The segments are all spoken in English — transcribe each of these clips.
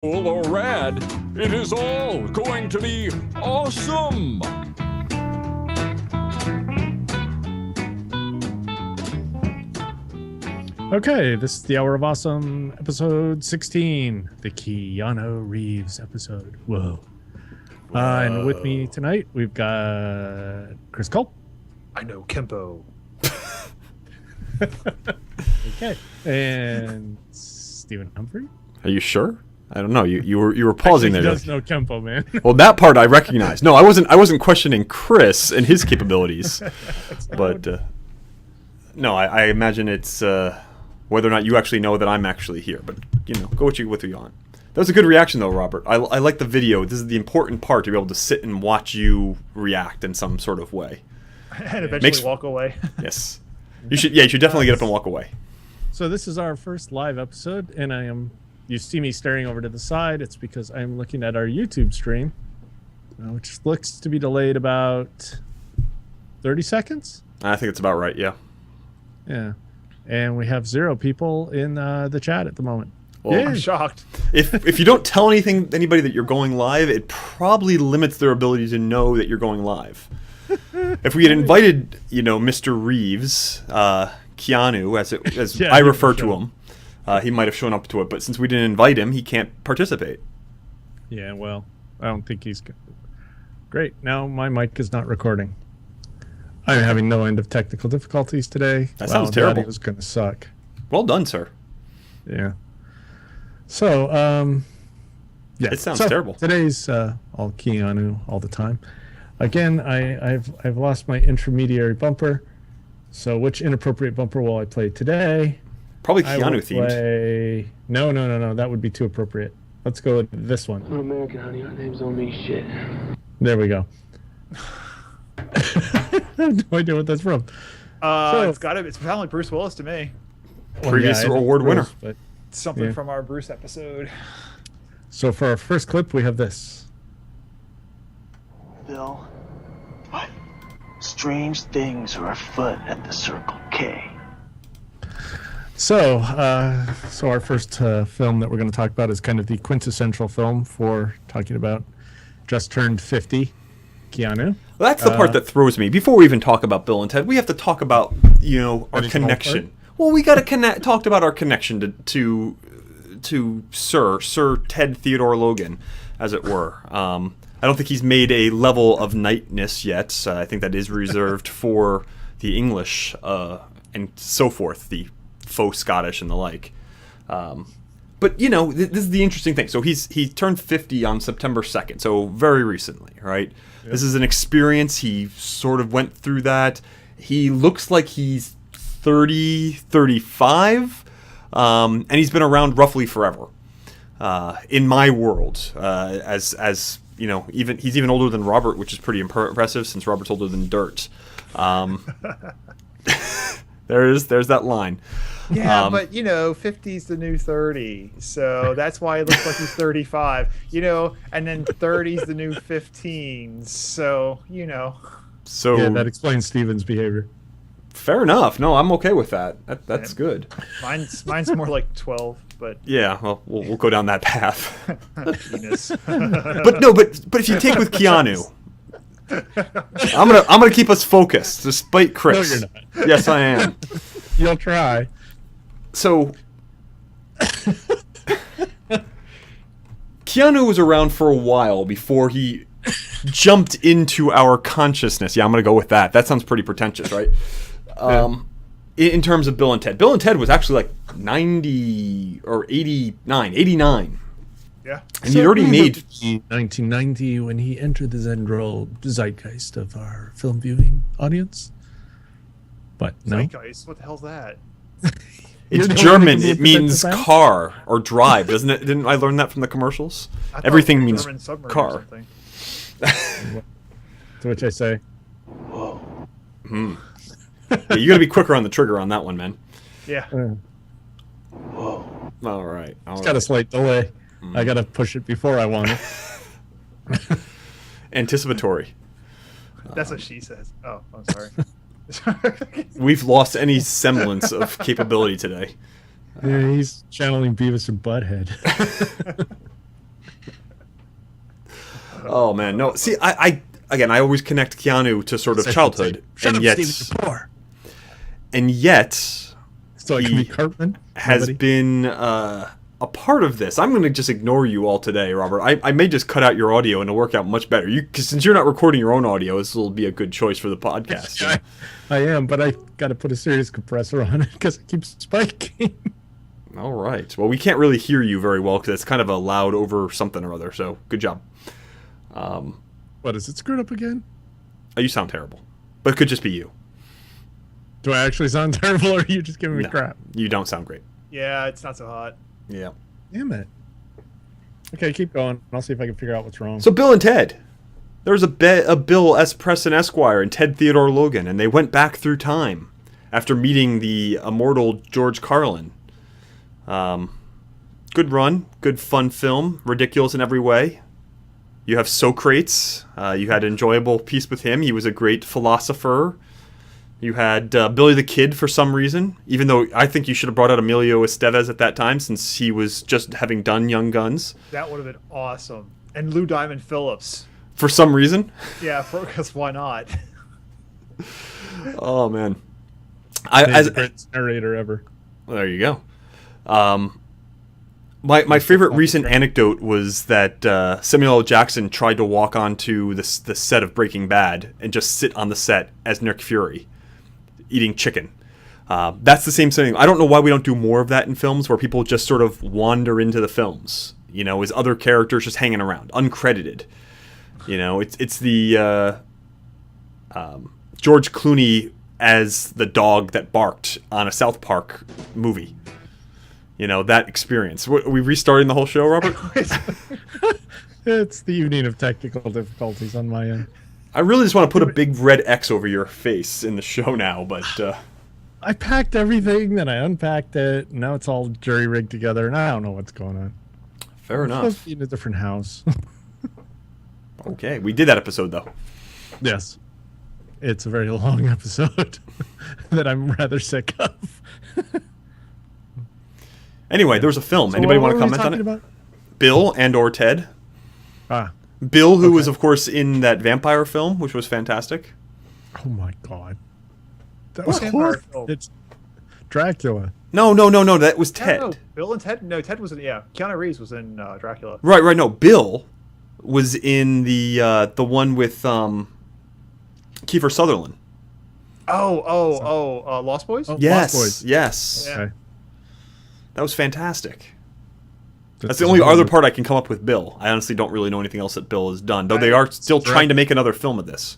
or rad, it is all going to be awesome! Okay, this is the Hour of Awesome, episode 16, the Keanu Reeves episode. Whoa. And with me tonight, we've got Chris Culp. I know Kempo. Okay. And Stephen Humphrey. Are you sure? I don't know. You were pausing Actually, there. He does know Kempo, man. Well, that part I recognize. No, I wasn't questioning Chris and his capabilities, but no, I imagine it's whether or not you actually know that I'm actually here. But go with you on. That was a good reaction, though, Robert. I like the video. This is the important part, to be able to sit and watch you react in some sort of way. And eventually walk away. Yes. You should definitely get up and walk away. So this is our first live episode, and you see me staring over to the side. It's because I'm looking at our YouTube stream, which looks to be delayed about 30 seconds. I think it's about right, yeah. Yeah. And we have 0 people in the chat at the moment. Well, I'm shocked. If you don't tell anybody that you're going live, it probably limits their ability to know that you're going live. If we had invited, Mr. Reeves, Keanu, as I refer to him, he might have shown up to it. But since we didn't invite him, he can't participate. Yeah, well, I don't think he's great. Now my mic is not recording. I'm having no end of technical difficulties today. That sounds terrible. It was going to suck. Well done, sir. Yeah. So, yeah. It sounds terrible. Today's all Keanu all the time. Again, I've lost my intermediary bumper. So, which inappropriate bumper will I play today? Probably Keanu themed. No. That would be too appropriate. Let's go with this one. I'm American, honey. Our names don't mean shit. There we go. I have no idea what that's from. It's sounding like Bruce Willis to me. Previous award winner. But Something from our Bruce episode. so for our first clip, we have this. Bill, what? Strange things are afoot at the Circle K. So our first film that we're going to talk about is kind of the quintessential film for talking about just turned 50, Keanu. Well, that's the part that throws me. Before we even talk about Bill and Ted, we have to talk about our connection. Well, we got to talked about our connection to Sir Ted Theodore Logan, as it were. I don't think he's made a level of knightness yet. I think that is reserved for the English and so forth, the faux Scottish and the like. But this is the interesting thing. So he turned 50 on September 2nd, so very recently, right? Yep. This is an experience. He sort of went through that. He looks like he's 30, 35, and he's been around roughly forever. In my world, as even he's even older than Robert, which is pretty impressive since Robert's older than dirt. There's that line. Yeah, but 50's the new 30, so that's why it looks like he's 35. And then 30's the new 15, so. So yeah, that explains Steven's behavior. Fair enough. No, I'm okay with that. That's good. Mine's more like 12, but yeah. Well, we'll go down that path. penis. But if you take with Keanu, I'm gonna keep us focused despite Chris. No, you're not. Yes, I am. You'll try. So Keanu was around for a while before he jumped into our consciousness. Yeah, I'm gonna go with that. That sounds pretty pretentious, right? In terms of Bill and Ted. Bill and Ted was actually like 90 or 89. Yeah. And he'd already made 1990 when he entered the zeitgeist of our film viewing audience. But no. Zeitgeist? What the hell's that? It's German. It means car or drive, doesn't it? Didn't I learn that from the commercials? Everything means car. To which I say, Whoa. Yeah, you got to be quicker on the trigger on that one, man. Yeah. Whoa. All right. It's got a slight delay. I got to push it before I want it. Anticipatory. That's what she says. Oh, I'm sorry. We've lost any semblance of capability today. Yeah, he's channeling Beavis and Butthead. Oh man, no. See, I again, I always connect Keanu to sort of childhood, Shut and up, yet, Steve, you're poor. and yet, So I can be Cartman. has Nobody? been a part of this. I'm going to just ignore you all today, Robert. I may just cut out your audio and it'll work out much better. Cause since you're not recording your own audio, this will be a good choice for the podcast. I am, but I got to put a serious compressor on it because it keeps spiking. All right. Well, we can't really hear you very well because it's kind of a loud over something or other. So good job. What, is it screwed up again? You sound terrible, but it could just be you. Do I actually sound terrible, or are you just giving me No, crap? you don't sound great. Yeah, it's not so hot. Yeah. Damn it. Okay, keep going. I'll see if I can figure out what's wrong. So Bill and Ted. There's a Bill S. Preston Esquire and Ted Theodore Logan, and they went back through time after meeting the immortal George Carlin. Good run, good fun film, ridiculous in every way. You have Socrates. You had an enjoyable piece with him. He was a great philosopher. You had Billy the Kid for some reason, even though I think you should have brought out Emilio Estevez at that time since he was just having done Young Guns. That would have been awesome. And Lou Diamond Phillips. For some reason. Yeah, because why not? Oh, man. He's the greatest narrator ever. Well, there you go. My favorite recent anecdote was that Samuel L. Jackson tried to walk onto the set of Breaking Bad and just sit on the set as Nick Fury, eating chicken. That's the same thing. I don't know why we don't do more of that in films where people just sort of wander into the films, as other characters just hanging around, uncredited. It's the George Clooney as the dog that barked on a South Park movie. That experience. Are we restarting the whole show, Robert? It's the evening of technical difficulties on my end. I really just want to put a big red X over your face in the show now, but... I packed everything, then I unpacked it, and now it's all jury-rigged together, and I don't know what's going on. Fair I'm enough. in a different house. Okay, we did that episode, though. Yes. It's a very long episode that I'm rather sick of. Anyway, there was a film. So Anybody what want to were we comment on it? talking about? Bill and or Ted. Ah. Bill, who was, of course, in that vampire film, which was fantastic. Oh, my God. That What was vampire horrible. film? It's Dracula. No, that was Ted. No, Bill and Ted? No, Ted was in, yeah. Keanu Reeves was in Dracula. Right, no. Bill was in the one with Kiefer Sutherland. Lost Boys? Oh, Yes, Lost Boys. yes. Yeah. Okay. That was fantastic. That's the only other part I can come up with Bill. I honestly don't really know anything else that Bill has done, though they are still trying to make another film of this.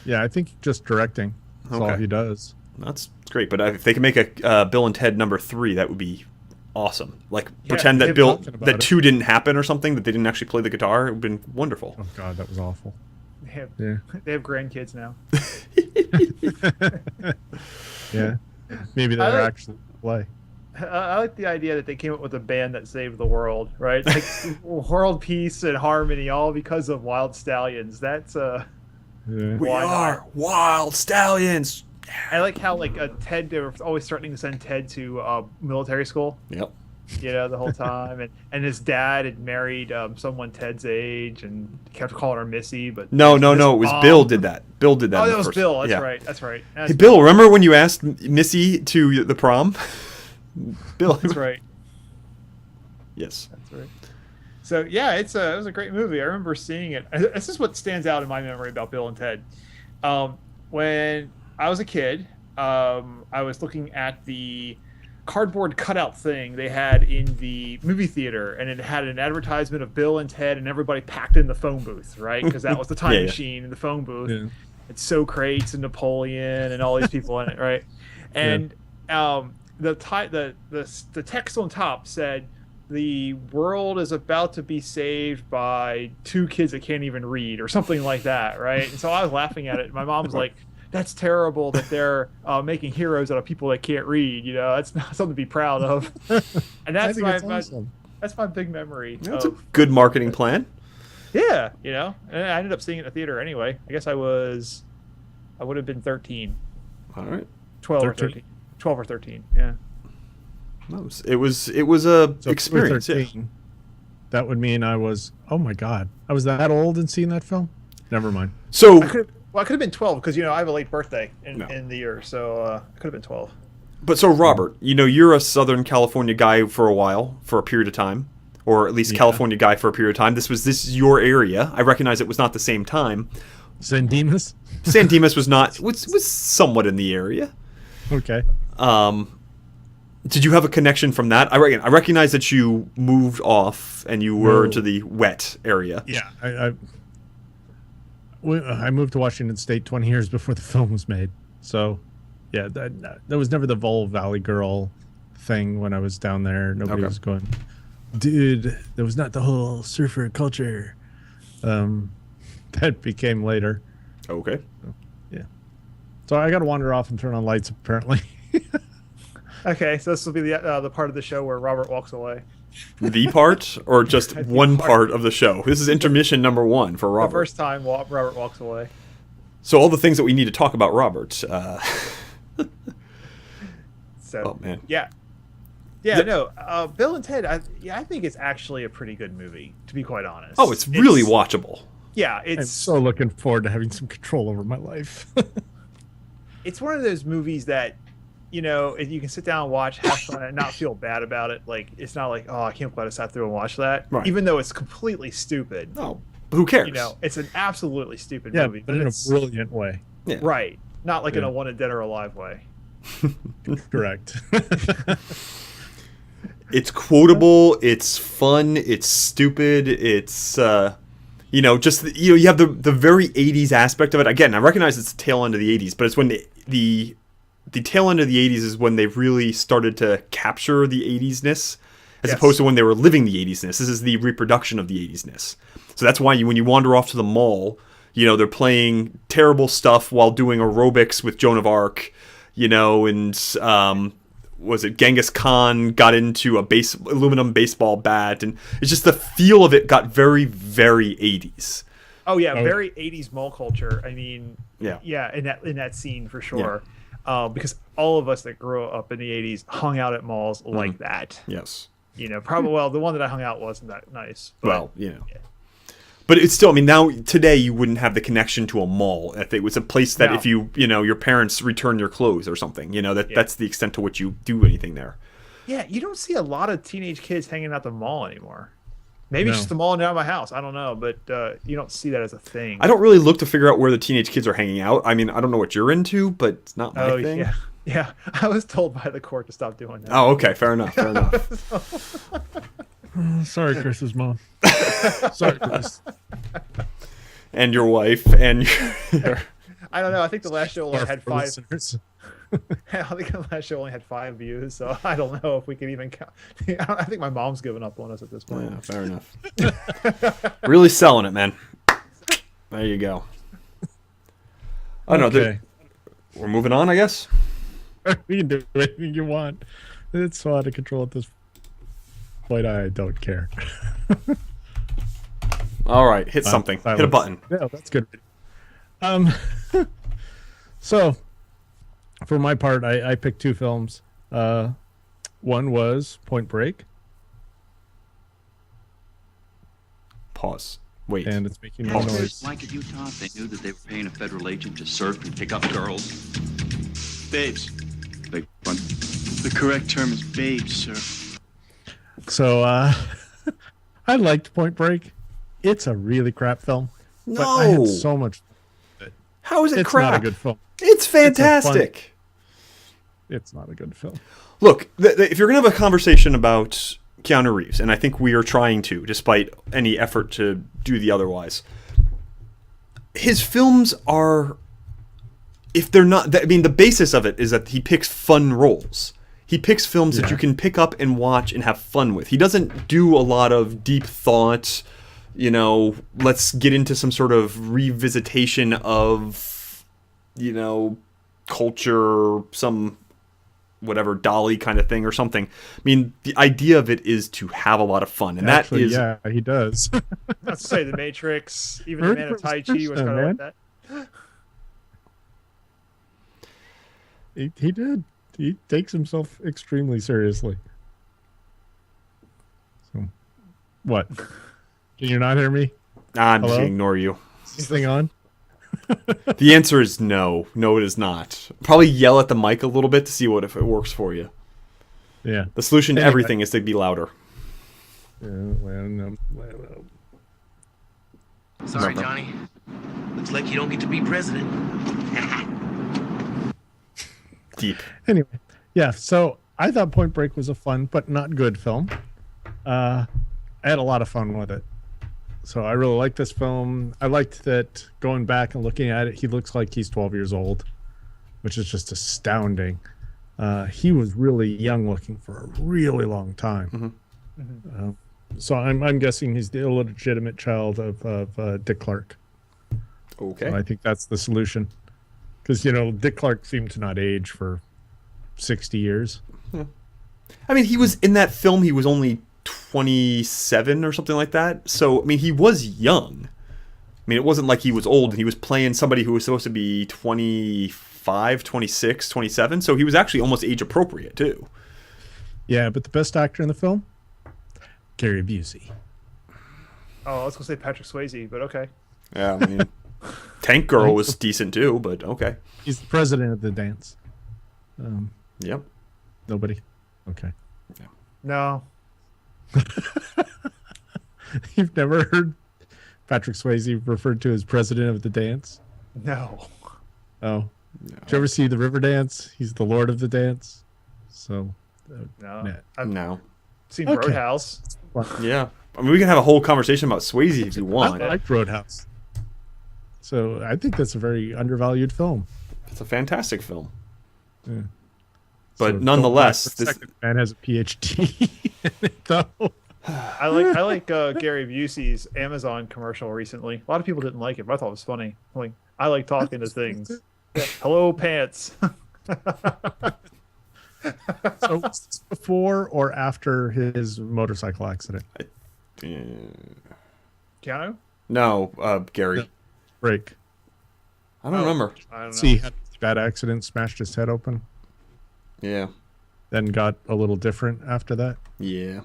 Yeah, I think just directing. That's all Okay. he does. That's great, but if they can make a Bill and Ted #3, that would be awesome. Like, pretend that they've Bill, talking about that it. 2 didn't happen or something, that they didn't actually play the guitar. It would have been wonderful. Oh, God, that was awful. Yeah. Yeah. They have grandkids now. Yeah. Maybe I they're like- actually play. I like the idea that they came up with a band that saved the world, right? Like world peace and harmony, all because of Wild Stallions. That's Yeah. We Why not? are wild stallions. I like how Ted. They were always threatening to send Ted to military school. Yep. The whole time, and his dad had married someone Ted's age and kept calling her Missy. But No. Miss It was Mom. Bill did that. Bill did that. Oh, in that the was first- Bill. That's yeah. right. That's right. Hey, Bill, remember when you asked Missy to the prom? Bill. That's right. Yes. That's right. So yeah, it was a great movie. I remember seeing it. This is what stands out in my memory about Bill and Ted. When I was a kid, I was looking at the cardboard cutout thing they had in the movie theater, and it had an advertisement of Bill and Ted, and everybody packed in the phone booth, right? Because that was the time Yeah. machine in the phone booth. Yeah. It's Socrates and Napoleon and all these people in it, right? And the text on top said, "The world is about to be saved by 2 kids that can't even read," or something like that, right? And so I was laughing at it. My mom was like, "That's terrible that they're making heroes out of people that can't read. That's not something to be proud of." And I that's think my, it's awesome. that's my big memory. That's a of, good marketing plan. yeah, and I ended up seeing it in the theater anyway. I guess I would have been 13, All right. 12 or 13. 13. 12 or 13, yeah. It was a So experience. Yeah. 13, that would mean I was, oh my God, I was that old and seeing that film? Never mind. So, I could have been 12 because I have a late birthday in No. the year, so I could have been 12. but so Robert, you're a Southern California guy for a while, for a period of time, or at least Yeah. California guy for a period of time. This is your area. I recognize it was not the same time. San Dimas? San Dimas was somewhat in the area. Okay. Did you have a connection from that? I recognize that you moved off and you were No. into the wet area. Yeah. I moved to Washington State 20 years before the film was made. So, yeah, that was never the Vol Valley Girl thing when I was down there. Nobody Okay. was going, dude, that was not the whole surfer culture. That became later. Okay. Yeah. So I got to wander off and turn on lights, apparently. Okay, so this will be the part of the show where Robert walks away. The part or just The one part. part of the show? This is intermission number 1 for The Robert. first time Robert walks away. So all the things that we need to talk about Robert. So, Oh, man. Yeah. Yeah, no, Bill and Ted, I think it's actually a pretty good movie, to be quite honest. Oh, it's really watchable. Yeah, I'm it's so looking forward to having some control over my life. it's one of those movies that, if you can sit down and watch, have fun, and not feel bad about it. Like, it's not like, oh, I can't believe I sat through and watched that. Right. Even though it's completely stupid. Oh, who cares? It's an absolutely stupid Yeah, movie. but in a it's brilliant way. Yeah. right. Not like in Yeah. a wanted dead or alive way. Correct. It's quotable, it's fun, it's stupid, it's you have the very 80s aspect of it. Again, I recognize it's the tail end of the 80s, but it's when the tail end of the 80s is when they really started to capture the 80s-ness as Yes. opposed to when they were living the 80s-ness. This is the reproduction of the 80s-ness. So that's why when you wander off to the mall, they're playing terrible stuff while doing aerobics with Joan of Arc, and was it Genghis Khan got into aluminum baseball bat, and it's just the feel of it got very, very 80s. Oh yeah, very 80s mall culture. I mean, Yeah. in that scene for sure. Because all of us that grew up in the 80s hung out at malls like that. Yes. Probably the one that I hung out wasn't that nice. But, Well, But it's still, now today you wouldn't have the connection to a mall. If it was a place that No. if your parents return your clothes or something, that's the extent to which you do anything there. yeah, you don't see a lot of teenage kids hanging out the mall anymore. Maybe it's No. just the mall near my house. I don't know, but you don't see that as a thing. I don't really look to figure out where the teenage kids are hanging out. I mean, I don't know what you're into, but it's not my thing. yeah, yeah. I was told by the court to stop doing that. Oh, okay, fair enough. Fair enough. Sorry, Chris's mom. Sorry, Chris. And your wife and your I don't know. I think the last show only Our had 5. listeners. I think the last show only had 5 views, so I don't know if we can even count. I think my mom's given up on us at this point. Yeah, fair enough. Really selling it, man. There you go. I don't know. Okay. We're moving on, I guess. You can do anything you want. It's so out of control at this point. I don't care. All right, hit something. Silence. Hit a button. Yeah, that's good. So, for my part, I picked 2 films. One was Point Break, Pause. Wait. and it's making no Pause. noise. Like at Utah, they knew that they were paying a federal agent to surf and pick up girls. Babes. Big one. The correct term is babes, sir. So, I liked Point Break. It's a really crap film. But I No. had so much. How is it It's crap? not a good film. It's fantastic. It's not a good film. Look, if you're going to have a conversation about Keanu Reeves, and I think we are trying to, despite any effort to do the otherwise, his films are, if they're not, I mean, the basis of it is that he picks fun roles. He picks films that you can pick up and watch and have fun with. He doesn't do a lot of deep thought, let's get into some sort of revisitation of, culture, some whatever Dolly kind of thing or something. I mean, the idea of it is to have a lot of fun, and Actually, that is yeah, he does. Not to say The Matrix, even The Heard Man of from Tai Chi was Krishna, kind of like man. that. he did. He takes himself extremely seriously. So, What? Can you not hear me? I'm just Hello? going to ignore you. Is this thing on? The answer is no. No, it is not. Probably yell at the mic a little bit to see if it works for you. Yeah. The solution to Anyway. everything is to be louder. Sorry, Johnny. Looks like you don't get to be president. Deep. Anyway, yeah. So I thought Point Break was a fun but not good film. I had a lot of fun with it. So I really liked this film. I liked that going back and looking at it, he looks like he's 12 years old, which is just astounding. He was really young looking for a really long time. So I'm guessing he's the illegitimate child of Dick Clark. Okay. So I think that's the solution. Because, Dick Clark seemed to not age for 60 years. I mean, he was in that film, he was only 27 or something like that. So, I mean, he was young. I mean, it wasn't like he was old and he was playing somebody who was supposed to be 25, 26, 27. So he was actually almost age appropriate, too. Yeah, but the best actor in the film? Gary Busey. Oh, I was gonna say Patrick Swayze, but okay. Yeah, I mean, Tank Girl was decent, too, but okay. He's the president of the dance. Yep. Nobody? Okay. No. You've never heard Patrick Swayze referred to as president of the dance? No. Oh. Did you ever see the River Dance? He's the lord of the dance. So, No. nah. I've No. seen Okay. Roadhouse. Yeah. I mean, we can have a whole conversation about Swayze if you want. I like Roadhouse. So I think that's a very undervalued film. It's a fantastic film. Yeah. But So nonetheless, don't lie for a second, man has a PhD in it, though. I like Gary Busey's Amazon commercial recently. A lot of people didn't like it, but I thought it was funny. I like talking to things. Hello, pants. So was this before or after his motorcycle accident? Keanu? No, Gary. No. Break. I don't remember. I don't know. See, he had a bad accident, smashed his head open, Yeah. then got a little different after that. Yeah.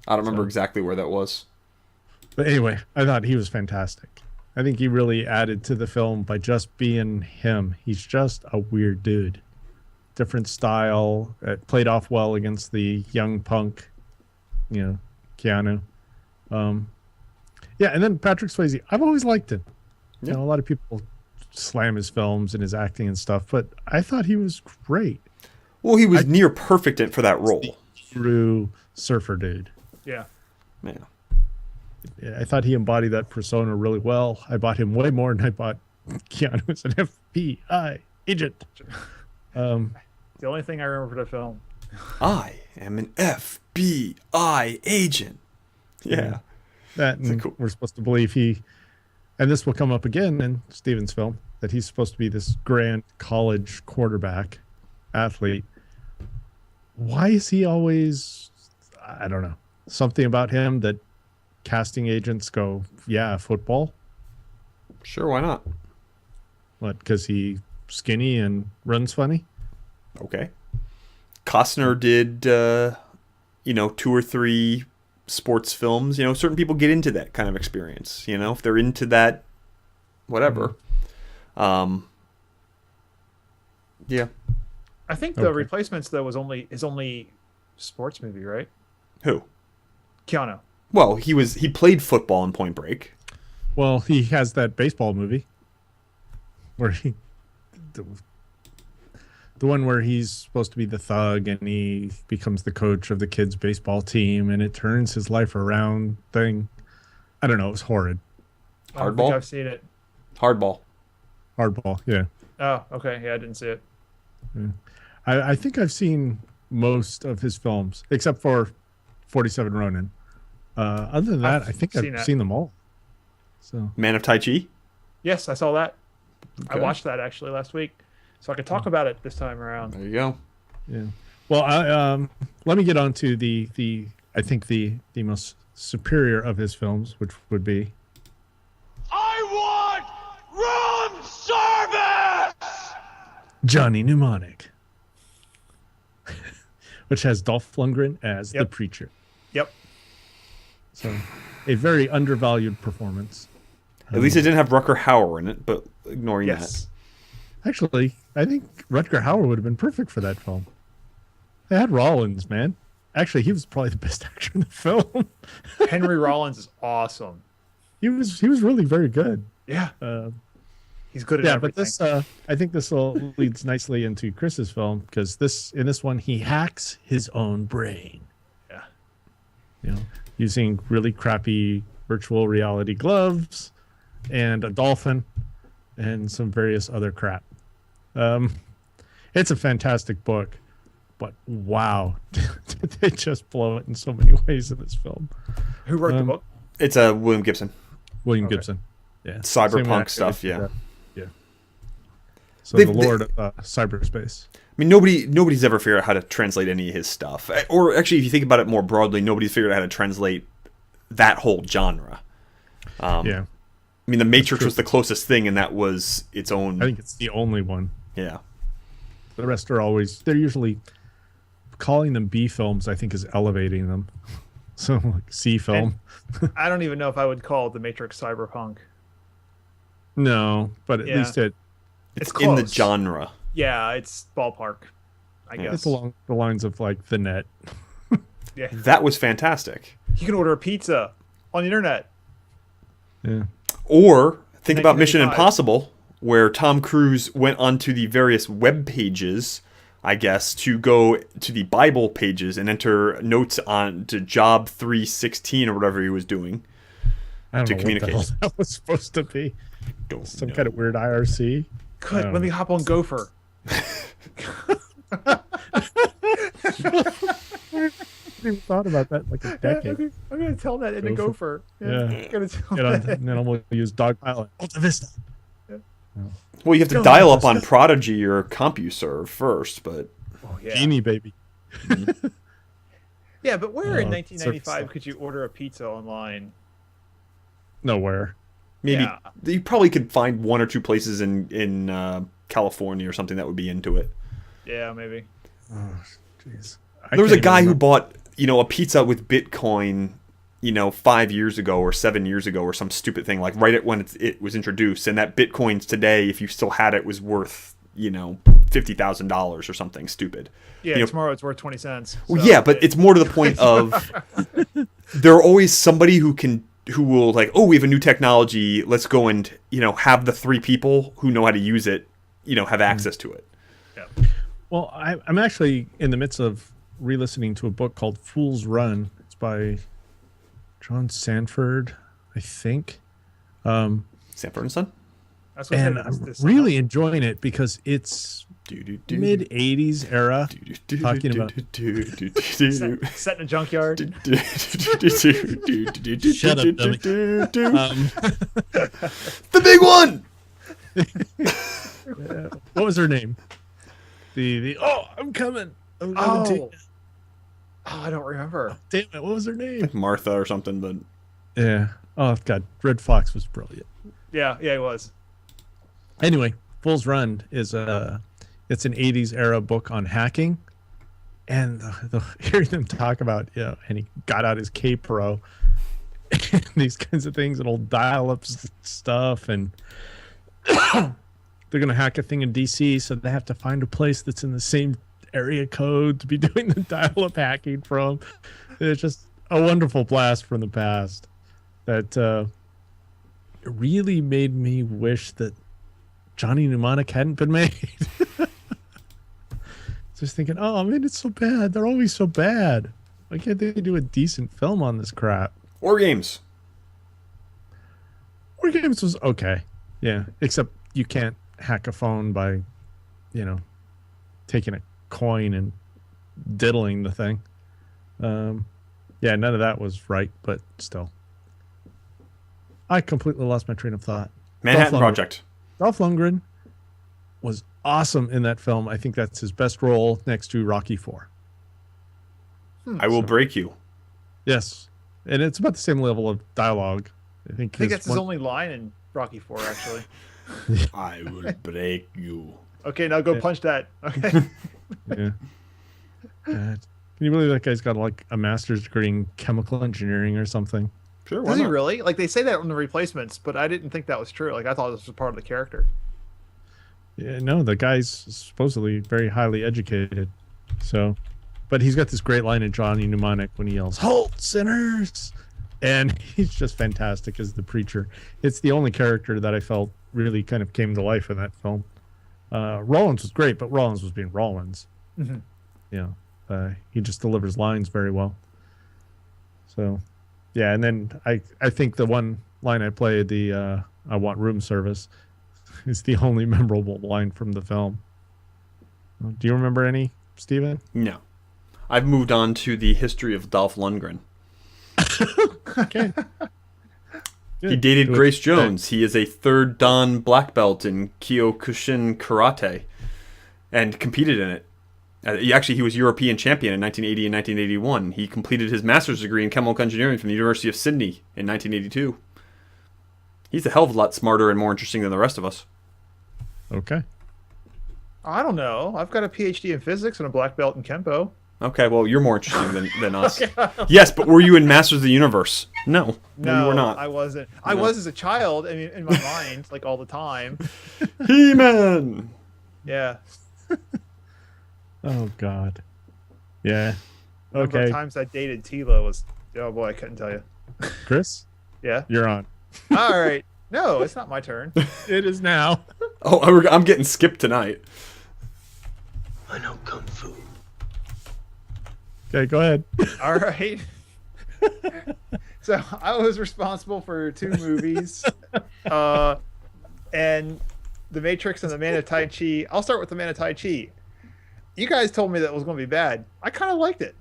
I don't remember exactly where that was. But anyway, I thought he was fantastic. I think he really added to the film by just being him. He's just a weird dude. Different style. It played off well against the young punk, Keanu. Yeah, and then Patrick Swayze. I've always liked him. Yeah. A lot of people slam his films and his acting and stuff, but I thought he was great. Well, he was near perfect for that role. True surfer dude. Yeah. Yeah. Yeah, I thought he embodied that persona really well. I bought him way more than I bought Keanu as an FBI agent. The only thing I remember for the film. I am an FBI agent. Yeah. That and we're supposed to believe and this will come up again in Steven's film, that he's supposed to be this grand college quarterback athlete. Why is he always, I don't know, something about him that casting agents go, yeah, football? Sure, why not? What, because he's skinny and runs funny? Okay. Costner did, 2 or 3 sports films. Certain people get into that kind of experience. If they're into that, whatever. Yeah. I think The Replacements though was his only sports movie, right? Who? Keanu. Well, he played football in Point Break. Well, he has that baseball movie where the one where he's supposed to be the thug and he becomes the coach of the kids' baseball team and it turns his life around thing. I don't know. It was horrid. I don't think Hardball? I've seen it. Hardball. Hardball. Yeah. Oh, okay. Yeah, I didn't see it. I think I've seen most of his films except for 47 Ronin. Other than that, I think I've seen them all. So Man of Tai Chi? Yes, I saw that. I Okay. watched that actually last week, so I could talk about it this time around. There you go. yeah. Well, let me get on to the I think the most superior of his films, which would be I want room service! Johnny Mnemonic, which has Dolph Lundgren as the Yep. preacher. Yep. So, a very undervalued performance. At least it didn't have Rucker Hauer in it, but ignoring Yes. Actually, I think Rutger Hauer would have been perfect for that film. They had Rollins, man. Actually, he was probably the best actor in the film. Henry Rollins is awesome. He was really very good. Yeah. He's good at Yeah, everything. but I think this will leads nicely into Chris's film because in this one he hacks his own brain. Yeah. You know, using really crappy virtual reality gloves and a dolphin and some various other crap. It's a fantastic book, but wow, did they just blow it in so many ways in this film. Who wrote the book? It's William Gibson. William Gibson. Yeah. Cyberpunk Same actor stuff, that did yeah. that. Yeah. So They've- the Lord of cyberspace. I mean, nobody's ever figured out how to translate any of his stuff. Or actually, if you think about it more broadly, nobody's figured out how to translate that whole genre. Yeah. I mean, The Matrix was the closest thing, and that was its own. I think it's the only one. Yeah. The rest are they're usually calling them B films, I think, is elevating them. So, like C film. I don't even know if I would call The Matrix cyberpunk. No, but at Yeah. least It's in the close. genre. Yeah, it's ballpark, I guess. it's along the lines of like The Net. Yeah. That was fantastic. You can order a pizza on the internet. Yeah. Or think about Mission 1985. Impossible, where Tom Cruise went onto the various web pages, I guess, to go to the Bible pages and enter notes on to Job 316 or whatever he was doing. I don't To know communicate. what the hell that was supposed to be. Don't Some know. kind of weird IRC. Good. Let me hop on Gopher. I haven't even thought about that in like a decade. I'm gonna tell that in a Gopher. Gopher. Yeah. I'm gonna tell Get on, that. and then we'll use Dogpilot. Alta Vista. Well, you have to Don't dial let up on Prodigy or CompuServe first, but Oh, yeah. Genie baby. Yeah, but where in Oh, 1995 surface could you order a pizza online? Nowhere. maybe Yeah. you probably could find one or two places in California or something that would be into it. Yeah, maybe. Oh, jeez. There was a guy who bought, a pizza with Bitcoin, 5 years ago or 7 years ago or some stupid thing, like right at when it was introduced. And that Bitcoins today, if you still had it, was worth, $50,000 or something stupid. Yeah, tomorrow it's worth 20 cents. Well, so yeah, but it's more to the point of there are always somebody who will like, oh, we have a new technology. Let's go and, have the three people who know how to use it, have access to it. Yeah. Well, I'm actually in the midst of re-listening to a book called Fool's Run. It's by John Sanford, I think. Sanford and Son? That's what And I I'm said, this really enjoying it because it's mid 80s era, talking about set in a junkyard. Shut up, dummy. The big one. What was her name? The I'm coming. I'm coming to you. I don't remember. Damn it, what was her name? Martha or something, but Yeah. Oh god, Red Fox was brilliant. Yeah, it was. Anyway, Fool's Run is it's an 80s era book on hacking, and hearing them talk about and he got out his K-Pro and these kinds of things and old dial-up stuff, and they're gonna hack a thing in DC, so they have to find a place that's in the same area code to be doing the dial-up hacking from. It's just a wonderful blast from the past that it really made me wish that Johnny Mnemonic hadn't been made. Just thinking, it's so bad. They're always so bad. Why can't they do a decent film on this crap? War Games. War Games was okay. Yeah, except you can't hack a phone by, taking a coin and diddling the thing. Yeah, none of that was right, but still. I completely lost my train of thought. Manhattan Project. Dolph Lundgren was awesome in that film. I think that's his best role next to Rocky IV. I will break you. Yes. And it's about the same level of dialogue. I think that's his only line in Rocky IV, actually. I will break you. Okay, now go punch that. Okay. Yeah. Can you believe that guy's got like a master's degree in chemical engineering or something? Sure, why Does he not? really? Like they say that on the replacements, but I didn't think that was true. Like I thought this was part of the character. Yeah, no, the guy's supposedly very highly educated. So, but he's got this great line in Johnny Mnemonic when he yells, "Halt, sinners!" And he's just fantastic as the preacher. It's the only character that I felt really kind of came to life in that film. Rollins was great, but Rollins was being Rollins. Mm-hmm. Yeah, he just delivers lines very well. So, yeah, and then I think the one line I played, the "I want room service," is the only memorable line from the film. Do you remember any, Steven? No. I've moved on to the history of Dolph Lundgren. Okay. He dated Grace Jones. He is a third Dan black belt in Kyokushin Karate and competed in it. He was European champion in 1980 and 1981. He completed his master's degree in chemical engineering from the University of Sydney in 1982. He's a hell of a lot smarter and more interesting than the rest of us. Okay. I don't know. I've got a PhD in physics and a black belt in Kempo. Okay, well, you're more interesting than us. Yes, but were you in Masters of the Universe? No, you were not. I wasn't. I was as a child. I mean, in my mind, like all the time. He-Man! Yeah. Oh God. Yeah. Number of Okay. times I dated Tila was, oh boy, I couldn't tell you. Chris, Yeah. you're on. All right. No, it's not my turn. It is now. Oh, I'm getting skipped tonight. I know kung fu. Okay, go ahead. All right. So I was responsible for 2 movies, and The Matrix and The Man of Tai Chi. I'll start with The Man of Tai Chi. You guys told me that was going to be bad. I kind of liked it.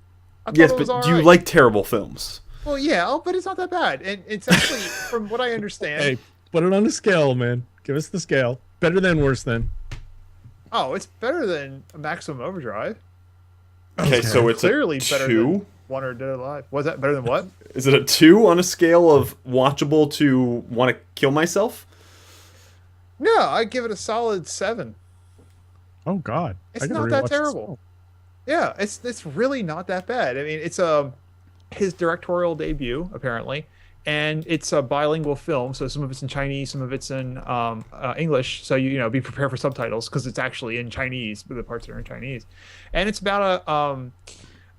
I thought Yes, it was but all do you right. like terrible films? Well, yeah, but it's not that bad, and it's actually, from what I understand, Hey, put it on a scale, man. Give us the scale. Better than, worse than. oh, it's better than Maximum Overdrive. Okay, so it's Clearly a better 2? than One or Dead Alive. Was that better than what? Is it a 2 on a scale of watchable to want to kill myself? No, I give it a solid 7. Oh God. It's I gotta not that rewatch this terrible. film. Yeah, it's really not that bad. I mean, it's his directorial debut apparently, and it's a bilingual film. So some of it's in Chinese, some of it's in English. So you know, be prepared for subtitles because it's actually in Chinese, but the parts are in Chinese. And it's about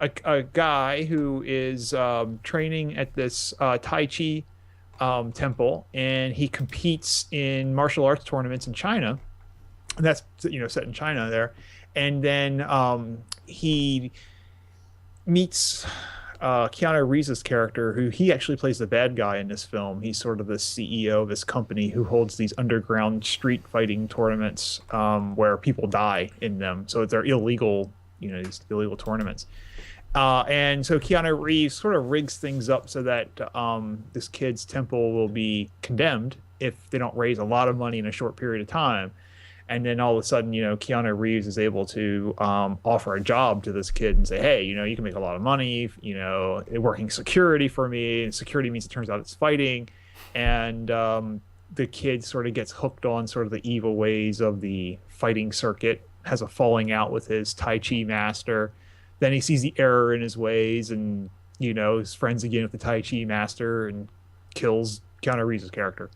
a guy who is training at this Tai Chi temple, and he competes in martial arts tournaments in China. And that's, you know, set in China there. And then he meets Keanu Reeves' character, who he actually plays the bad guy in this film. He's sort of the CEO of this company who holds these underground street fighting tournaments where people die in them. So they're illegal, you know, these illegal tournaments. And so Keanu Reeves sort of rigs things up so that this kid's temple will be condemned if they don't raise a lot of money in a short period of time. And then all of a sudden, you know, Keanu Reeves is able to offer a job to this kid and say, hey, you know, you can make a lot of money, you know, working security for me. And security means it turns out it's fighting. And the kid sort of gets hooked on sort of the evil ways of the fighting circuit, has a falling out with his Tai Chi master. Then he sees the error in his ways and, you know, is friends again with the Tai Chi master and kills Keanu Reeves' character.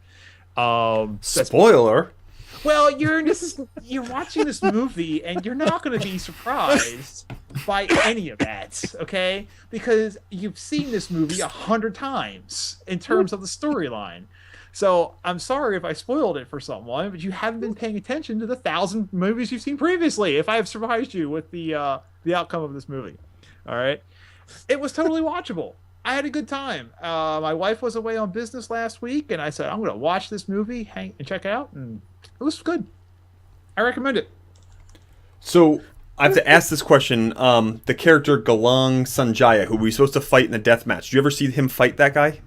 Spoiler. Well, you're watching this movie and you're not going to be surprised by any of that, okay? Because you've seen this movie 100 times in terms of the storyline. So I'm sorry if I spoiled it for someone, but you haven't been paying attention to the 1,000 movies you've seen previously. If I have surprised you with the outcome of this movie, all right? It was totally watchable. I had a good time. My wife was away on business last week, and I said, I'm going to watch this movie and check it out, and it was good. I recommend it. So I have to ask this question. The character Galang Sanjaya, who we supposed to fight in the death match. Did you ever see him fight that guy?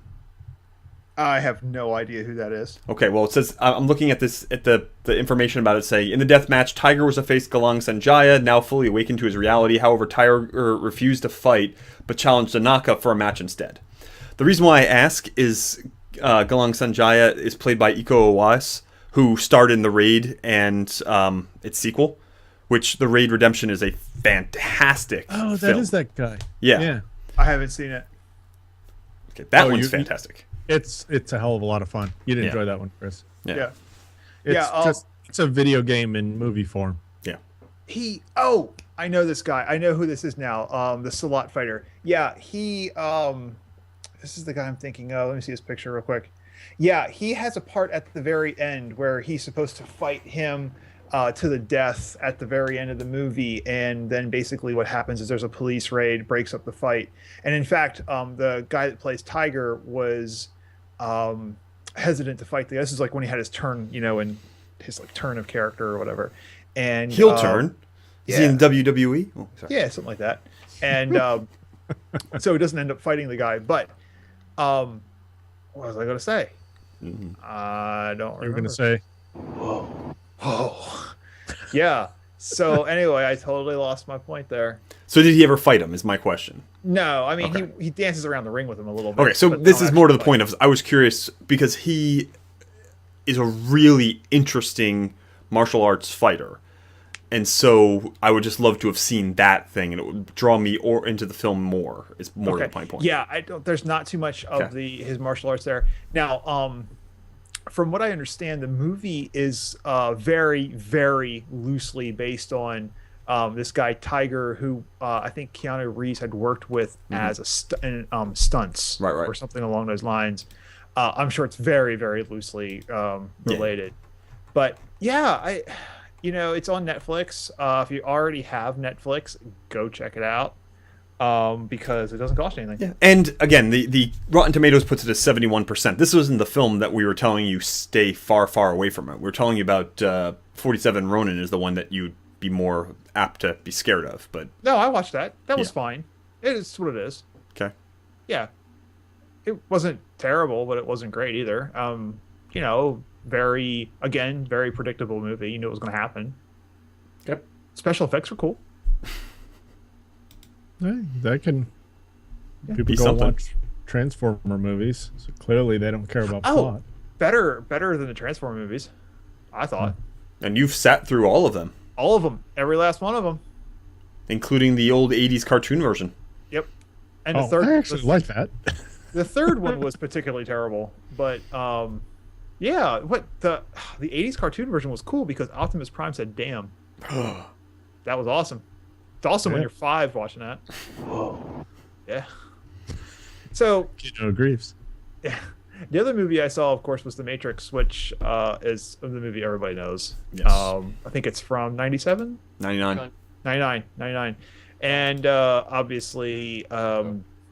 I have no idea who that is. Okay, well, it says, I'm looking at this, at the information about it, say, in the death match, Tiger was to face Galang Sanjaya, now fully awakened to his reality. However, Tiger refused to fight, but challenged Tanaka for a match instead. The reason why I ask is Galang Sanjaya is played by Iko Uwais, who starred in The Raid and its sequel, which The Raid Redemption is a fantastic Oh, that film. is that guy. Yeah. Yeah. I haven't seen it. Okay, that Oh, one's you- fantastic. It's a hell of a lot of fun. You'd Yeah. enjoy that one, Chris. Yeah. It's it's a video game in movie form. Yeah. I know this guy. I know who this is now. The Salat fighter. Yeah, this is the guy I'm thinking of. Let me see his picture real quick. Yeah, he has a part at the very end where he's supposed to fight him to the death at the very end of the movie, and then basically what happens is there's a police raid, breaks up the fight, and in fact, the guy that plays Tiger was hesitant to fight the guy. This is like when he had his turn, in his like turn of character or whatever, and Heel turn. Is he yeah. in WWE? Oh, sorry. Yeah, something like that. And so he doesn't end up fighting the guy. But what was I going to say? I don't remember. You were going to say? Oh, yeah. So anyway, I totally lost my point there. So did he ever fight him? Is my question. No, I mean Okay. he dances around the ring with him a little bit. Okay, so but this no is more to the actual point of I was curious because he is a really interesting martial arts fighter. And so I would just love to have seen that thing, and it would draw me into the film more. Is more Okay. to my point. Yeah, I don't. There's not too much of his martial arts there. Now, from what I understand, the movie is very, very loosely based on this guy Tiger, who I think Keanu Reeves had worked with as a stunts, Right. or something along those lines. I'm sure it's very, very loosely related, but yeah, it's on Netflix. If you already have Netflix, go check it out because it doesn't cost anything. Yeah. And again, the Rotten Tomatoes puts it at 71%. This wasn't the film that we were telling you stay far, far away from it. We were telling you about 47 Ronin is the one that you'd be more apt to be scared of. But No, I watched that. That was Yeah. fine. It is what it is. okay. Yeah, it wasn't terrible, but it wasn't great either. Very predictable movie. You knew it was going to happen. Yep. Special effects were cool. Hey, that can people Be go something. watch Transformer movies. So clearly they don't care about Oh. plot. Better than the Transformer movies, I thought. And you've sat through all of them, All of them, every last one of them. including the old 80s cartoon version. Yep. And Oh, the third, I actually like that. the third one was particularly terrible, but yeah, what the 80s cartoon version was cool because Optimus Prime said "damn." That was awesome. It's awesome when Yeah. you're 5 watching that. Yeah. So Keanu Reeves. the other movie I saw, of course, was The Matrix, which is the movie everybody knows. Yes. I think it's from 97? 99. 99. And obviously,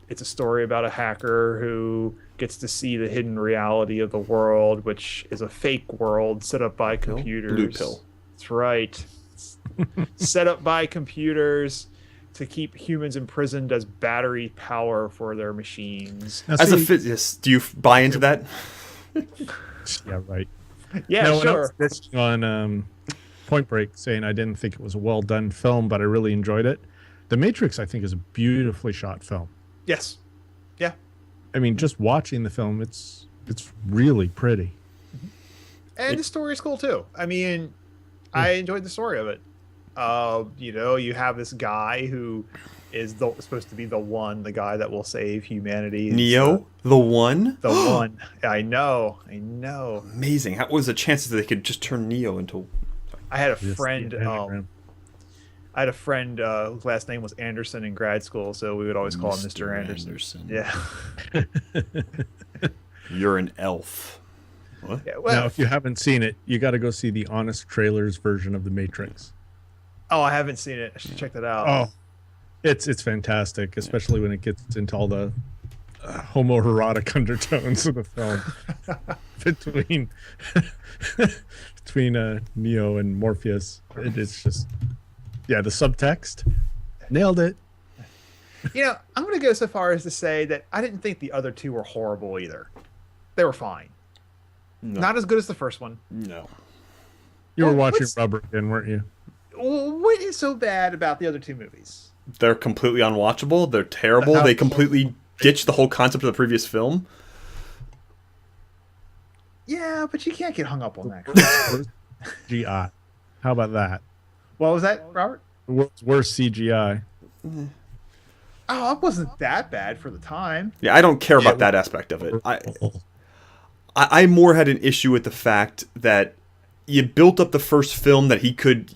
it's a story about a hacker who gets to see the hidden reality of the world, which is a fake world set up by computers. Blue pill. That's right. Set up by computers to keep humans imprisoned as battery power for their machines. Now, As a see- physicist, do you buy into that? yeah, right. Yeah, Now, when I sure. was bitching on Point Break, saying I didn't think it was a well done film, but I really enjoyed it. The Matrix, I think, is a beautifully shot film. Yes. Yeah. I mean, just watching the film, it's really pretty. And the story is cool too. I mean, I enjoyed the story of it. You have this guy who is supposed to be the guy that will save humanity. Neo, the one? The one. I know. Amazing. How was the chances that they could just turn Neo into... I had a Just the friend. anagram. Whose last name was Anderson in grad school, so we would always call him Mr. Anderson. Yeah. You're an elf. What? Yeah. Well, Now, if you haven't seen it, you got to go see the Honest Trailers version of The Matrix. I haven't seen it. I should check that out. Oh, it's fantastic, especially when it gets into all the homoerotic undertones of the film between Neo and Morpheus. It's just, yeah, the subtext nailed it. I'm going to go so far as to say that I didn't think the other two were horrible either. They were fine. No. Not as good as the first one. No. You were Well, watching what's- Rubber again, weren't you? What is so bad about the other two movies? They're completely unwatchable. They're terrible. They completely ditch the whole concept of the previous film. Yeah, but you can't get hung up on that. GI. How about that? What was that, Robert? World's worst CGI. Oh, it wasn't that bad for the time. Yeah, I don't care about that aspect of it. I more had an issue with the fact that you built up the first film that he could,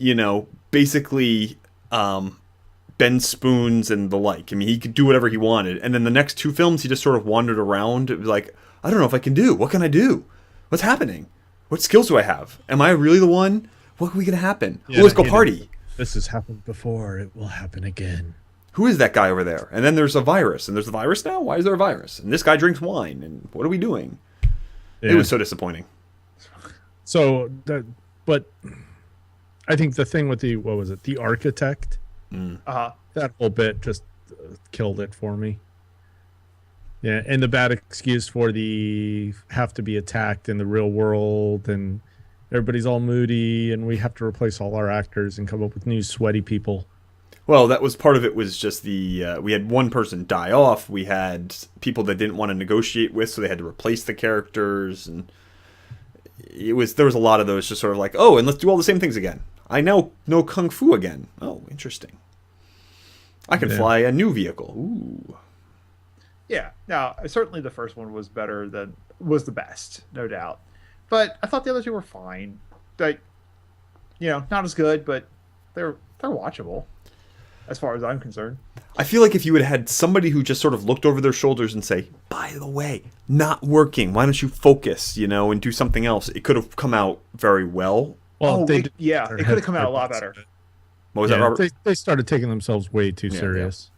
basically bend spoons and the like. I mean, he could do whatever he wanted. And then the next two films, he just sort of wandered around. It was like, I don't know if I can do. What can I do? What's happening? What skills do I have? Am I really the one? What are we going to happen? Yeah, Let's go party. This has happened before. It will happen again. Who is that guy over there? And then there's a virus. And there's a virus now? Why is there a virus? And this guy drinks wine. And what are we doing? Yeah. It was so disappointing. So, but I think the thing with the architect, that whole bit just killed it for me. Yeah, and the bad excuse for the have to be attacked in the real world, and everybody's all moody, and we have to replace all our actors and come up with new sweaty people. Well, that was part of it. Was just we had one person die off. We had people that didn't want to negotiate with, so they had to replace the characters, and there was a lot of those just sort of like, oh, and let's do all the same things again. I now know kung fu again. Oh, interesting. I can fly a new vehicle. Ooh. Yeah. Now, certainly the first one was the best, no doubt. But I thought the other two were fine. Like, not as good, but they're watchable, as far as I'm concerned. I feel like if you had somebody who just sort of looked over their shoulders and say, by the way, not working, why don't you focus, and do something else, it could have come out very well. Well, it could have come out a lot better. What was that, Robert? They started taking themselves way too serious.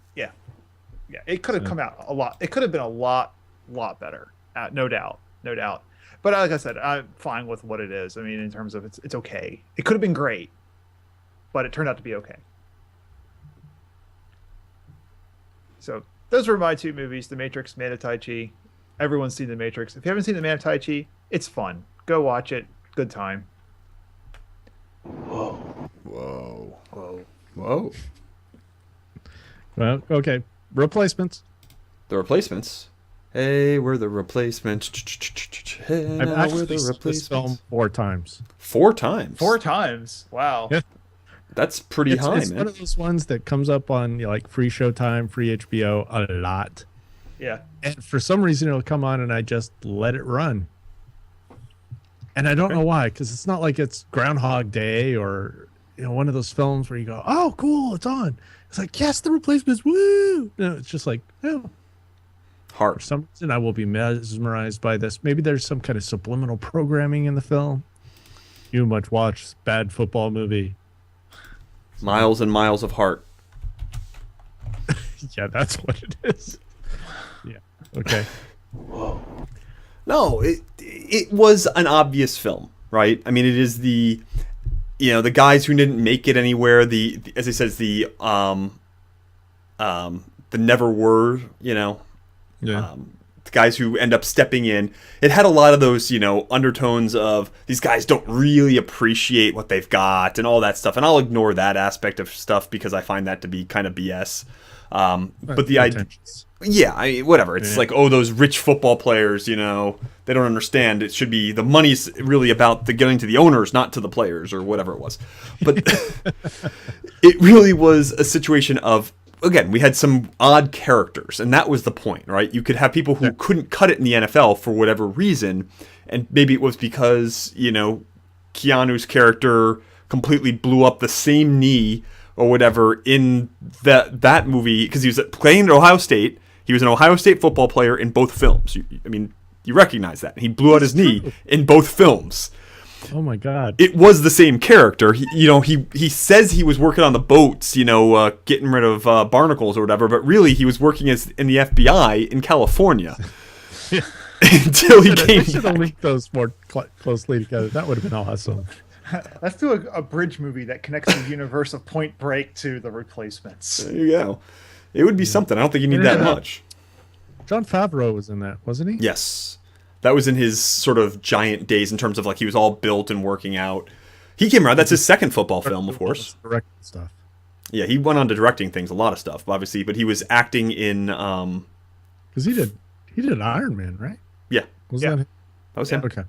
Yeah, it could have come out a lot. It could have been a lot better, no doubt. But like I said, I'm fine with what it is. I mean, in terms of it's okay. It could have been great, but it turned out to be okay. So those were my two movies: The Matrix, Man of Tai Chi. Everyone's seen The Matrix. If you haven't seen The Man of Tai Chi, it's fun. Go watch it. Good time. Whoa. Well, okay. Replacements. The Replacements. Hey, we're the replacements. Hey, I've now actually we're the seen this film 4 times. 4 times? 4 times. Wow. Yeah. That's pretty high, it's man. one of those ones that comes up on like free Showtime, free HBO a lot. Yeah. And for some reason, it'll come on and I just let it run. And I don't know why, because it's not like it's Groundhog Day or one of those films where you go, oh, cool, it's on. It's like, yes, The Replacements, woo! No, it's just like, oh. Heart. For some reason, I will be mesmerized by this. Maybe there's some kind of subliminal programming in the film. You much watch bad football movie. Miles and miles of heart. Yeah, that's what it is. Yeah. Okay. Whoa. No, it was an obvious film, right? I mean, it is the guys who didn't make it anywhere. As I said, the never were, Yeah. The guys who end up stepping in. It had a lot of those, undertones of these guys don't really appreciate what they've got and all that stuff. And I'll ignore that aspect of stuff because I find that to be kind of BS. But the idea, whatever. It's like, oh, those rich football players, they don't understand. It should be the money's really about the getting to the owners, not to the players or whatever it was. But it really was a situation of, again, we had some odd characters, and that was the point, right? You could have people who couldn't cut it in the NFL for whatever reason, and maybe it was because, Keanu's character completely blew up the same knee or whatever in that movie because he was playing at Ohio State. He was an Ohio State football player in both films. You recognize that. He blew out his knee in both films. Oh my God! It was the same character. He says he was working on the boats, getting rid of barnacles or whatever, but really he was working in the FBI in California until he came. Should have linked those more closely together. That would have been awesome. Let's do a bridge movie that connects the universe of Point Break to The Replacements. There you go. It would be something. I don't think you need that much. Jon Favreau was in that, wasn't he? Yes. That was in his sort of giant days in terms of like he was all built and working out. He came around. That's his second football film, of course. Directing stuff. Yeah, he went on to directing things, a lot of stuff, obviously, but he was acting in. Because he did Iron Man, right? Yeah. That was him. Okay.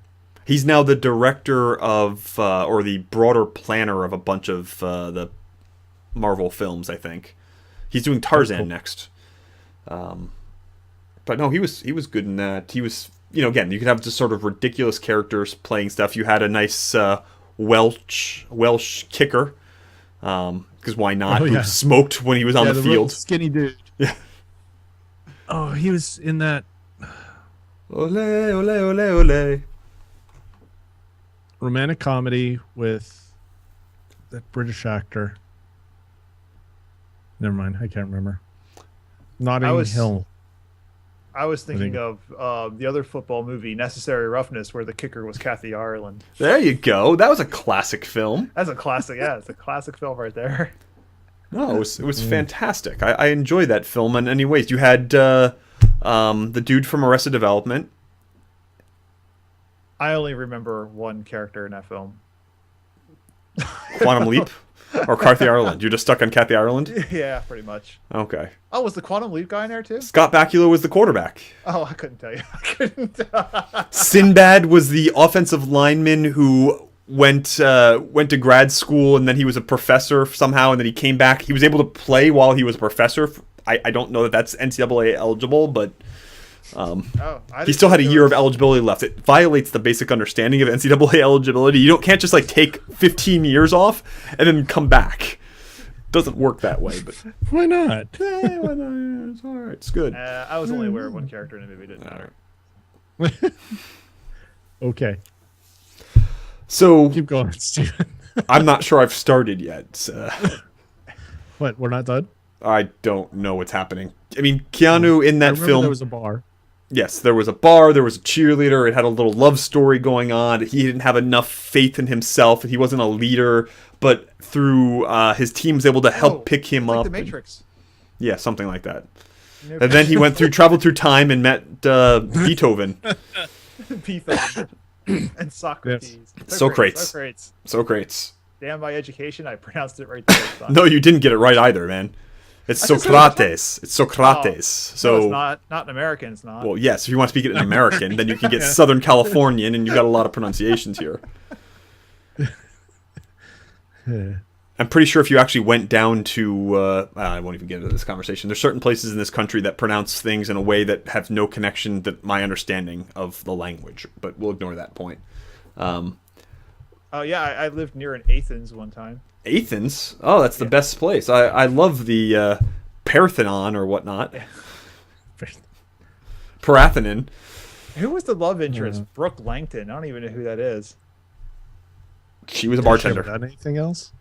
He's now the director of, or the broader planner of a bunch of the Marvel films, I think. He's doing Tarzan next. But no, he was good in that. He was, again, you could have just sort of ridiculous characters playing stuff. You had a nice Welsh kicker, because why not? Oh, yeah. Who smoked when he was on the field. Skinny dude. Yeah. Oh, he was in that Ole, ole, ole, ole. romantic comedy with that British actor. Never mind, I can't remember. Notting Hill. I was thinking of the other football movie, Necessary Roughness, where the kicker was Kathy Ireland. There you go. That was a classic film. That's a classic. Yeah, it's a classic film right there. No, it was fantastic. I enjoyed that film in any ways. You had the dude from Arrested Development. I only remember one character in that film. Quantum Leap? Or Kathy Ireland? You're just stuck on Kathy Ireland? Yeah, pretty much. Okay. Oh, was the Quantum Leap guy in there too? Scott Bakula was the quarterback. Oh, I couldn't tell you. I couldn't. Sinbad was the offensive lineman who went to grad school, and then he was a professor somehow, and then he came back. He was able to play while he was a professor. I don't know that that's NCAA eligible, but he still had a year of eligibility left. It violates the basic understanding of NCAA eligibility. You can't just take 15 years off and then come back. Doesn't work that way, but why not? Why not? It's all right. It's good. I was only aware of one character in the movie. Didn't matter. Okay. So Keep going, Steven. I'm not sure I've started yet. What? We're not done? I don't know what's happening. I mean, Keanu in that film. There was a bar. Yes, there was a bar, there was a cheerleader, it had a little love story going on. He didn't have enough faith in himself, he wasn't a leader, but through his team was able to help pick him up. The Matrix. Yeah, something like that. And then he traveled through time and met Beethoven. Beethoven. And Socrates. Yes. Socrates. Socrates. Damn my education, I pronounced it right there. No, you didn't get it right either, man. It's Socrates. It's Socrates. Oh, So no, it's not in American. It's not. Well, yes. If you want to speak it in American, then you can get Southern Californian, and you got a lot of pronunciations here. I'm pretty sure if you actually went down to, I won't even get into this conversation. There's certain places in this country that pronounce things in a way that have no connection to my understanding of the language. But we'll ignore that point. Oh yeah, I lived near an Athens one time. Athens? Oh, that's the best place. I love the Parthenon or whatnot. Parathenon. Who was the love interest? Brooke Langton. I don't even know who that is. She was a bartender. Done anything else?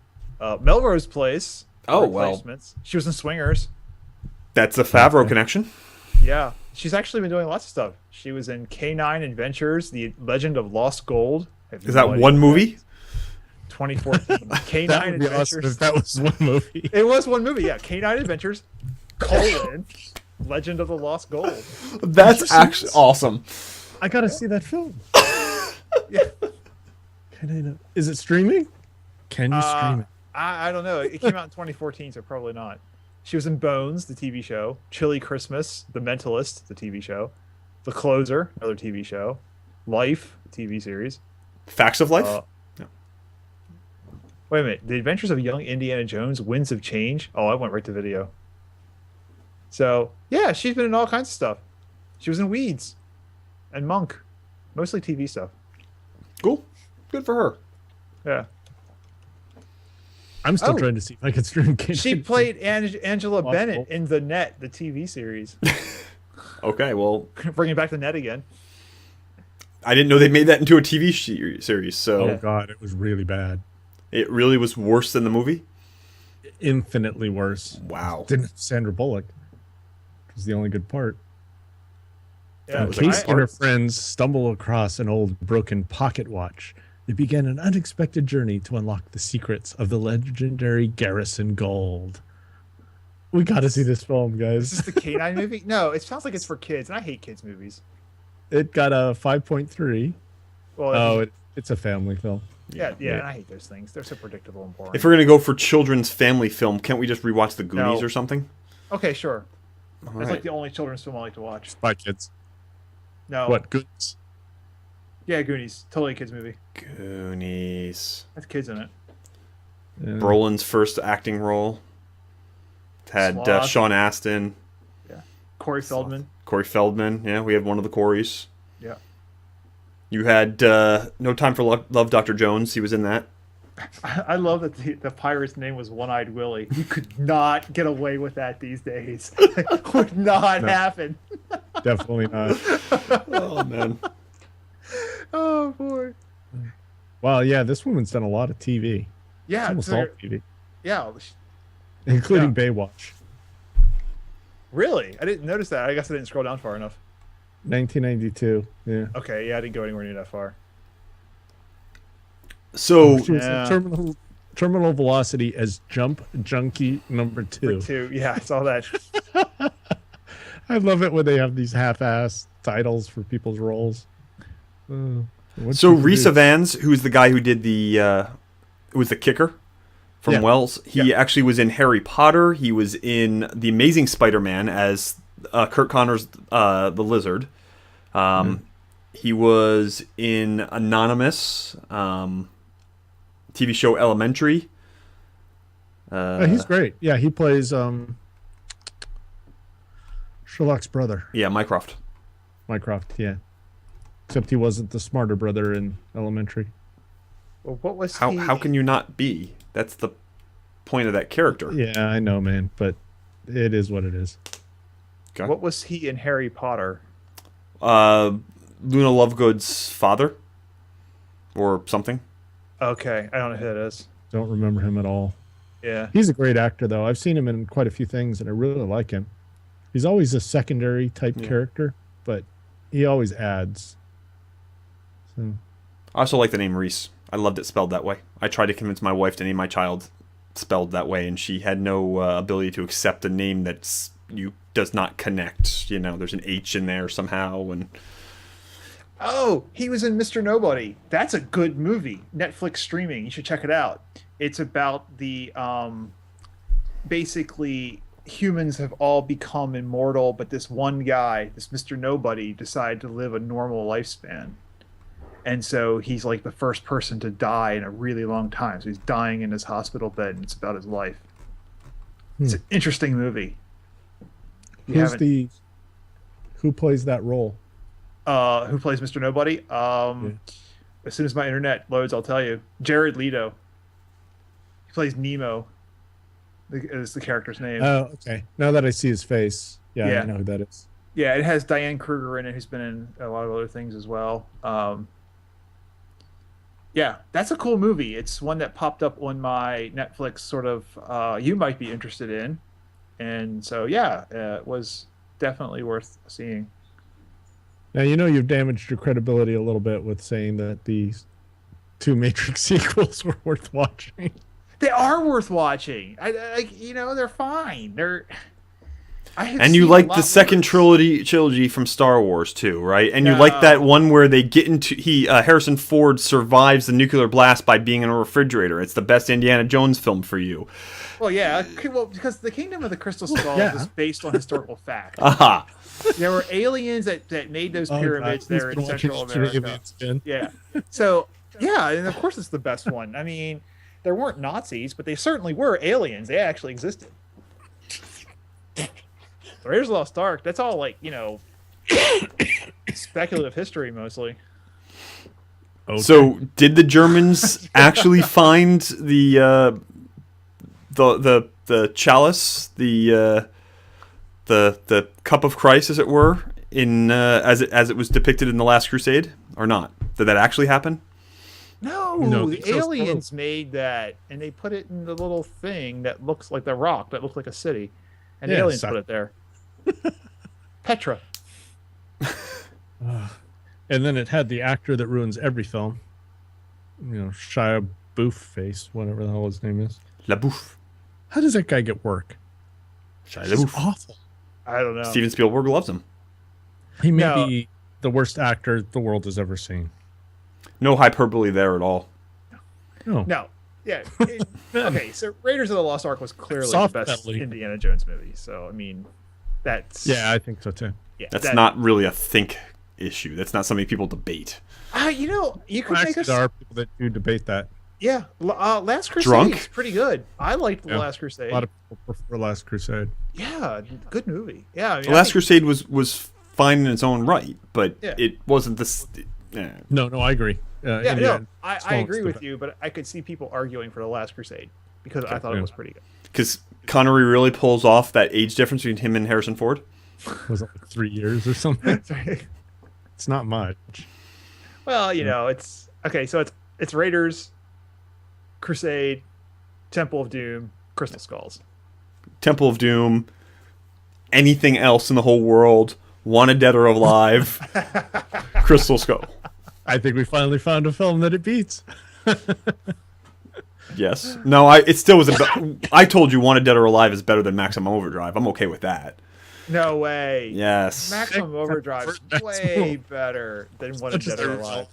Melrose Place. Oh, well. Placements. She was in Swingers. That's a Favreau connection. Yeah. She's actually been doing lots of stuff. She was in K9 Adventures, The Legend of Lost Gold. Is that one movie? 2014. K9 That would be Adventures. awesome if that was one movie. It was one movie, yeah. K9 Adventures, Legend of the Lost Gold. That's actually awesome. I gotta see that film. Yeah. Can I know? Is it streaming? Can you stream it? I don't know. It came out in 2014, so probably not. She was in Bones, the TV show. Chilly Christmas, The Mentalist, the TV show. The Closer, another TV show. Life, the TV series. Facts of Life? No. Wait a minute. The Adventures of Young Indiana Jones, Winds of Change. Oh, I went right to video. So, yeah, she's been in all kinds of stuff. She was in Weeds and Monk. Mostly TV stuff. Cool. Good for her. Yeah. I'm still trying to see if I can stream. She played Angela Bennett in The Net, the TV series. Okay, well... Bringing back The Net again. I didn't know they made that into a TV series, so... Oh, God, it was really bad. It really was worse than the movie? Infinitely worse. Wow. Didn't have Sandra Bullock. It was the only good part. Yeah, Casey and her friends stumble across an old broken pocket watch. They begin an unexpected journey to unlock the secrets of the legendary Garrison Gold. We got to see this film, guys. Is this the K9 movie? No, it sounds like it's for kids, and I hate kids' movies. It got a 5.3. Well, it's a family film. Yeah, and I hate those things. They're so predictable and boring. If we're going to go for children's family film, can't we just rewatch The Goonies or something? Okay, sure. All That's right. like the only children's film I like to watch. Spy Kids. No. What, Goonies? Yeah, Goonies. Totally a kids movie. Goonies. That's kids in it. Yeah. Brolin's first acting role. Had Sloth. Sean Astin. Yeah. Corey Feldman. Corey Feldman. Yeah, we had one of the Coreys. Yeah. You had No Time for Love, Dr. Jones. He was in that. I love that the pirate's name was One-Eyed Willie. You could not get away with that these days. It would not happen. Definitely not. Oh, man. Oh, boy. Wow, yeah, this woman's done a lot of TV. Yeah. Almost so- all TV, yeah. including Yeah. Baywatch. Really? I didn't notice that. I guess I didn't scroll down far enough. 1992. Yeah. Okay, yeah, I didn't go anywhere near that far. So, She was Yeah. in terminal velocity as Jump Junkie number 2. Two. Yeah, I saw that. I love it when they have these half-ass titles for people's roles. What'd she Rhys produce? Evans, who's the guy who did who was the kicker from Yeah. Wells, he actually was in Harry Potter. He was in The Amazing Spider-Man as Kurt Connor's the Lizard. He was in Anonymous, TV show Elementary. He's great. Yeah, he plays Sherlock's brother, Yeah, Mycroft. Mycroft. Yeah, except he wasn't the smarter brother in Elementary. Well, what was How he? how can you not be? That's the point of that character. Yeah, I know, man, but it is what it is. Okay. What was he in Harry Potter? Luna Lovegood's father, or something. Okay, I don't know who that is. Don't remember him at all. Yeah. He's a great actor, though. I've seen him in quite a few things, and I really like him. He's always a secondary type character, but he always adds. So I also like the name Reese. I loved it spelled that way. I tried to convince my wife to name my child spelled that way, and she had no ability to accept a name that's does not connect. You know, there's an H in there somehow, and Oh, he was in Mr. Nobody. That's a good movie. Netflix streaming. You should check it out. It's about the basically humans have all become immortal, but this one guy, this Mr. Nobody, decided to live a normal lifespan. And so he's like the first person to die in a really long time. So he's dying in his hospital bed, and it's about his life. It's an interesting movie. You who's haven't- who plays that role? who plays Mr. Nobody? As soon as my internet loads, I'll tell you. Jared Leto. He plays Nemo. Is the character's name. Oh, okay. Now that I see his face, yeah, Yeah. I know who that is. Yeah, it has Diane Kruger in it, who's been in a lot of other things as well. Yeah, that's a cool movie. It's one that popped up on my Netflix sort of you might be interested in. And so, yeah, it was definitely worth seeing. Now, you know you've damaged your credibility a little bit with saying that these 2 Matrix sequels were worth watching. They are worth watching. They're fine. and you like the second trilogy from Star Wars too, right? And you like that one where they get into Harrison Ford survives the nuclear blast by being in a refrigerator. It's the best Indiana Jones film for you. Well, yeah. Well, because the Kingdom of the Crystal Skull is based on historical fact. Aha. There were aliens that made those pyramids there in Central America. Yeah. So, yeah, and of course it's the best one. I mean, there weren't Nazis, but they certainly were aliens. They actually existed. Raiders of the Lost Ark, that's all speculative history mostly. Okay. So, did the Germans actually find the chalice, the cup of Christ, as it were, in as it was depicted in the Last Crusade, or not? Did that actually happen? No, the aliens made that, and they put it in the little thing that looks like the rock that looked like a city, and the aliens put it there. Petra. And then it had the actor that ruins every film. Shia Boof face, whatever the hell his name is. LaBouffe. How does that guy get work? Shia He's LaBeouf. awful. I don't know. Steven Spielberg loves him. He may be the worst actor the world has ever seen. No hyperbole there at all. No. Yeah. Okay, so Raiders of the Lost Ark was clearly Soft the best belly. Indiana Jones movie. So, I mean, that's... Yeah, I think so too. Yeah, That's not really a think issue. That's not something people debate. You could make us. There are people that do debate that. Yeah, Last Crusade Drunk? is pretty good. I liked the Last Crusade. A lot of people prefer Last Crusade. Yeah, good movie. Yeah, I mean, The Last Crusade was fine in its own right, but Yeah. it wasn't this. Yeah. No, I agree. Yeah, in the no, end, I Stallone agree stood with up. you, but I could see people arguing for the Last Crusade because I thought Yeah. it was pretty good. Because Connery really pulls off that age difference between him and Harrison Ford. Was it like 3 years or something? Right. It's not much. Well, it's okay. So it's Raiders, Crusade, Temple of Doom, Crystal Skulls. Temple of Doom, anything else in the whole world, Wanted Dead or Alive, Crystal Skull. I think we finally found a film that it beats. Yes. No, it still was I told you Wanted Dead or Alive is better than Maximum Overdrive. I'm okay with that. No way. Yes. Maximum Overdrive is way better than Wanted Dead or Alive.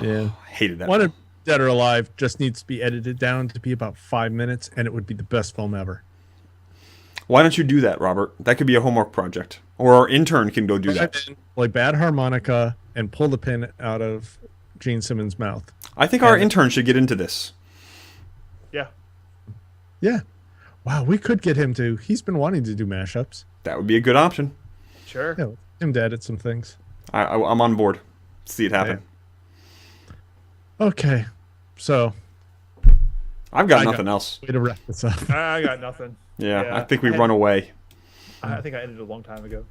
Yeah. I hated that. Wanted Dead or Alive just needs to be edited down to be about 5 minutes, and it would be the best film ever. Why don't you do that, Robert? That could be a homework project. Or our intern can go do that. Play bad harmonica and pull the pin out of Gene Simmons' mouth. I think our intern should get into this. Yeah. Yeah. Wow, we could get him to. He's been wanting to do mashups. That would be a good option. Sure. Yeah, him to edit some things. I'm on board. See it happen. Okay, so I've got nothing else. way to wrap this up. I got nothing. Yeah, I think we run away. I think I ended a long time ago.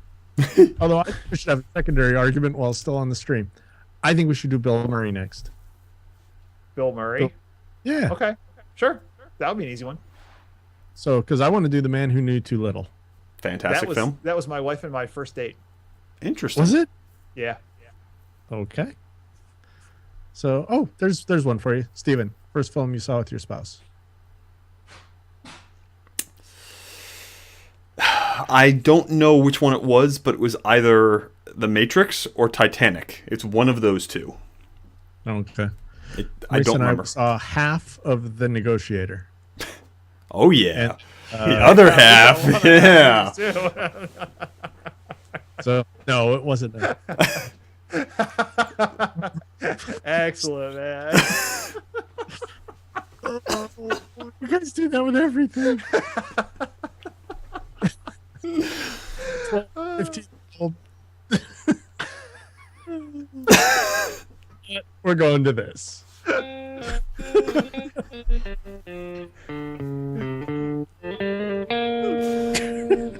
Although I think we should have a secondary argument while still on the stream. I think we should do Bill Murray next. Bill Murray. Yeah. Okay. Sure. That would be an easy one. So, because I want to do The Man Who Knew Too Little. Fantastic film. That was my wife and my first date. Interesting. Was it? Yeah. Okay. So, there's one for you, Steven. First film you saw with your spouse. I don't know which one it was, but it was either The Matrix or Titanic. It's one of those two. Okay. I don't remember. I saw half of The Negotiator. Oh, yeah. And, the other half. Yeah. So, no, it wasn't that. Excellent, man. You guys do that with everything. 15-year-old. We're going to this.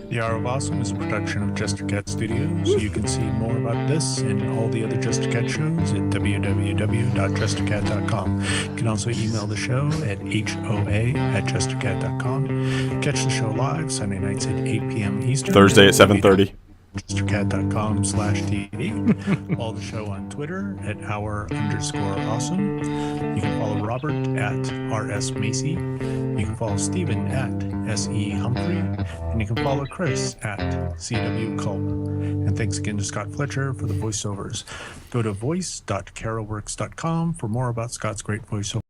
The Hour of Awesome is a production of JesterCat Studios. You can see more about this and all the other JesterCat shows at www.jestercat.com. You can also email the show at hoa@jestercat.com. Catch the show live Sunday nights at 8 p.m. Eastern. Thursday at 7:30. JesterCat.com/TV. Follow the show on Twitter at @hour_awesome. You can follow Robert at RS Macy. You can follow Stephen at SE Humphrey. And you can follow Chris at CW Culp. And thanks again to Scott Fletcher for the voiceovers. Go to voice.carolworks.com for more about Scott's great voiceover.